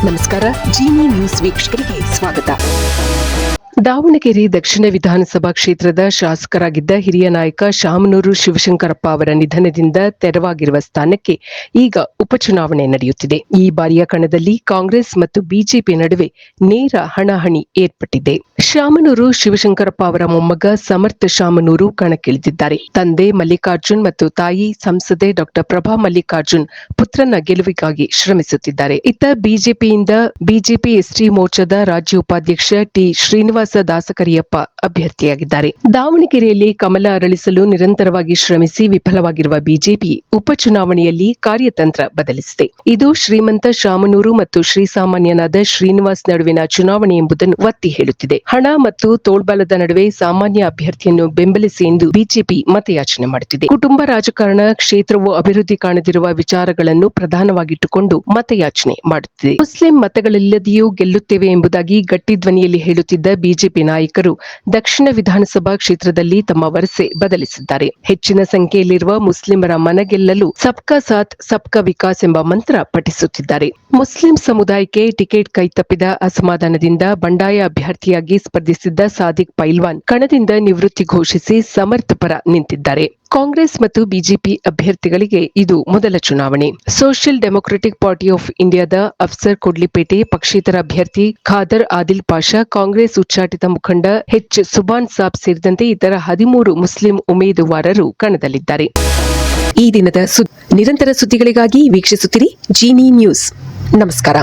ನಮಸ್ಕಾರ. ಜಿನಿ ನ್ಯೂಸ್ ವೀಕ್ಷಕರಿಗೆ ಸ್ವಾಗತ. ದಾವಣಗೆರೆ ದಕ್ಷಿಣ ವಿಧಾನಸಭಾ ಕ್ಷೇತ್ರದ ಶಾಸಕರಾಗಿದ್ದ ಹಿರಿಯ ನಾಯಕ ಶಾಮನೂರು ಶಿವಶಂಕರಪ್ಪ ಅವರ ನಿಧನದಿಂದ ತೆರವಾಗಿರುವ ಸ್ಥಾನಕ್ಕೆ ಈಗ ಉಪಚುನಾವಣೆ ನಡೆಯುತ್ತಿದೆ. ಈ ಬಾರಿಯ ಕಣದಲ್ಲಿ ಕಾಂಗ್ರೆಸ್ ಮತ್ತು ಬಿಜೆಪಿ ನಡುವೆ ನೇರ ಹಣಾಹಣಿ ಏರ್ಪಟ್ಟಿದೆ. ಶಾಮನೂರು ಶಿವಶಂಕರಪ್ಪ ಅವರ ಮೊಮ್ಮಗ ಸಮರ್ಥ ಶಾಮನೂರು ಕಣಕ್ಕಿಳಿದಿದ್ದಾರೆ. ತಂದೆ ಮಲ್ಲಿಕಾರ್ಜುನ್ ಮತ್ತು ತಾಯಿ ಸಂಸದೆ ಡಾ ಪ್ರಭಾ ಮಲ್ಲಿಕಾರ್ಜುನ್ ಪುತ್ರನ ಗೆಲುವಿಗಾಗಿ ಶ್ರಮಿಸುತ್ತಿದ್ದಾರೆ. ಇತ್ತ ಬಿಜೆಪಿಯಿಂದ ಬಿಜೆಪಿ ಎಸ್ಟಿ ಮೋರ್ಚಾದ ರಾಜ್ಯ ಉಪಾಧ್ಯಕ್ಷ ಟಿ ಶ್ರೀನಿವಾಸ ದಾಸಕರಿಯಪ್ಪ ಅಭ್ಯರ್ಥಿಯಾಗಿದ್ದಾರೆ. ದಾವಣಗೆರೆಯಲ್ಲಿ ಕಮಲ ಅರಳಿಸಲು ನಿರಂತರವಾಗಿ ಶ್ರಮಿಸಿ ವಿಫಲವಾಗಿರುವ ಬಿಜೆಪಿ ಉಪಚುನಾವಣೆಯಲ್ಲಿ ಕಾರ್ಯತಂತ್ರ ಬದಲಿಸಿದೆ. ಇದು ಶ್ರೀಮಂತ ಶಾಮನೂರು ಮತ್ತು ಶ್ರೀಸಾಮಾನ್ಯನಾದ ಶ್ರೀನಿವಾಸ್ ನಡುವಿನ ಚುನಾವಣೆ ಎಂಬುದನ್ನು ಒತ್ತಿ ಹೇಳುತ್ತಿದೆ. ಹಣ ಮತ್ತು ತೋಳ್ಬಲದ ನಡುವೆ ಸಾಮಾನ್ಯ ಅಭ್ಯರ್ಥಿಯನ್ನು ಬೆಂಬಲಿಸಿ ಎಂದು ಬಿಜೆಪಿ ಮತಯಾಚನೆ ಮಾಡುತ್ತಿದೆ. ಕುಟುಂಬ ರಾಜಕಾರಣ, ಕ್ಷೇತ್ರವು ಅಭಿವೃದ್ಧಿ ಕಾಣದಿರುವ ವಿಚಾರಗಳನ್ನು ಪ್ರಧಾನವಾಗಿಟ್ಟುಕೊಂಡು ಮತಯಾಚನೆ ಮಾಡುತ್ತಿದೆ. ಮುಸ್ಲಿಂ ಮತಗಳಿಲ್ಲದೆಯೂ ಗೆಲ್ಲುತ್ತೇವೆ ಎಂಬುದಾಗಿ ಗಟ್ಟಿ ಧ್ವನಿಯಲ್ಲಿ ಹೇಳುತ್ತಿದ್ದ ಬಿಜೆಪಿ ನಾಯಕರು ದಕ್ಷಿಣ ವಿಧಾನಸಭಾ ಕ್ಷೇತ್ರದಲ್ಲಿ ತಮ್ಮ ವರಸೆ ಬದಲಿಸಿದ್ದಾರೆ. ಹೆಚ್ಚಿನ ಸಂಖ್ಯೆಯಲ್ಲಿರುವ ಮುಸ್ಲಿಮರ ಮನಗೆಲ್ಲಲು ಸಬ್ಕಾ ಸಾಥ್ ಸಬ್ಕಾ ವಿಕಾಸ್ ಎಂಬ ಮಂತ್ರ ಪಠಿಸುತ್ತಿದ್ದಾರೆ. ಮುಸ್ಲಿಂ ಸಮುದಾಯಕ್ಕೆ ಟಿಕೆಟ್ ಕೈತಪ್ಪಿದ ಅಸಮಾಧಾನದಿಂದ ಬಂಡಾಯ ಅಭ್ಯರ್ಥಿಯಾಗಿ ಸ್ಪರ್ಧಿಸಿದ್ದ ಸಾದಿಕ್ ಪೈಲ್ವಾನ್ ಕಣದಿಂದ ನಿವೃತ್ತಿ ಘೋಷಿಸಿ ಸಮರ್ಥ ಪರ ನಿಂತಿದ್ದಾರೆ. ಕಾಂಗ್ರೆಸ್ ಮತ್ತು ಬಿಜೆಪಿ ಅಭ್ಯರ್ಥಿಗಳಿಗೆ ಇದು ಮೊದಲ ಚುನಾವಣೆ. ಸೋಷಿಯಲ್ ಡೆಮೊಕ್ರೆಟಿಕ್ ಪಾರ್ಟಿ ಆಫ್ ಇಂಡಿಯಾದ ಅಫ್ಸರ್ ಕೊಡ್ಲಿಪೇಟೆ ಪಕ್ಷೇತರ ಅಭ್ಯರ್ಥಿ ಖಾದರ್ ಆದಿಲ್ ಪಾಷಾ, ಕಾಂಗ್ರೆಸ್ ಉಚ್ಚಾಟಿತ ಮುಖಂಡ ಎಚ್ ಸುಬಾನ್ ಸಾಬ್ ಸೇರಿದಂತೆ ಇತರ 13 ಮುಸ್ಲಿಂ ಉಮೇದುವಾರರು ಕಣದಲ್ಲಿದ್ದಾರೆ. ಈ ದಿನದ ನಿರಂತರ ಸುದ್ದಿಗಳಿಗಾಗಿ ವೀಕ್ಷಿಸುತ್ತಿರಿ ಜಿನಿ ನ್ಯೂಸ್. ನಮಸ್ಕಾರ.